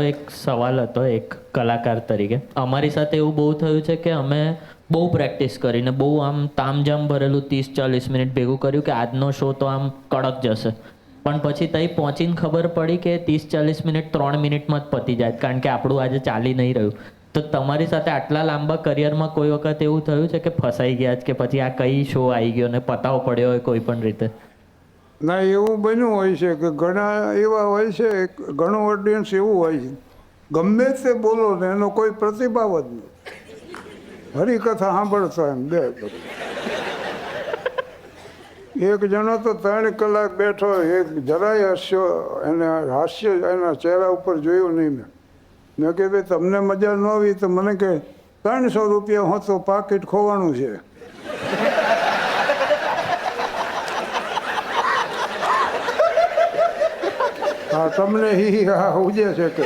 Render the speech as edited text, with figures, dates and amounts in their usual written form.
મારો એક સવાલ હતો એક કલાકાર તરીકે. અમારી સાથે એવું બહુ થયું છે કે અમે બહુ પ્રેક્ટિસ કરીને બહુ આમ તામઝામ ભરેલું 30-40 મિનિટ ભેગું કર્યું કે આજનો શો તો આમ કડક જશે, પણ પછી ત્યાં પહોંચીને ખબર પડી કે 30-40 મિનિટ 3 મિનિટમાં જ પતી જાય, કારણ કે આપણું આજે ચાલી નહીં રહ્યું. તો તમારી સાથે આટલા લાંબા કરિયરમાં કોઈ વખત એવું થયું છે કે ફસાઈ ગયા છે કે પછી આ કઈ શો આવી ગયો ને પતાવો પડ્યો હોય કોઈ પણ રીતે? ના, એવું બન્યું હોય છે કે ઘણા એવા હોય છે, ઘણું ઓડિયન્સ એવું હોય છે ગમે તે બોલો ને એનો કોઈ પ્રતિભાવ જ નહીં, હરિકથા સાંભળતો એમ બે. એક જણો તો 3 કલાક બેઠો, એક જરાય હાસ્ય એના ચહેરા ઉપર જોયું નહીં મેં કે ભાઈ તમને મજા ન આવી તો મને કે 300 રૂપિયા હોત તો પાકીટ ખોવાનું છે. હા, તમને હા ઉજે છે કે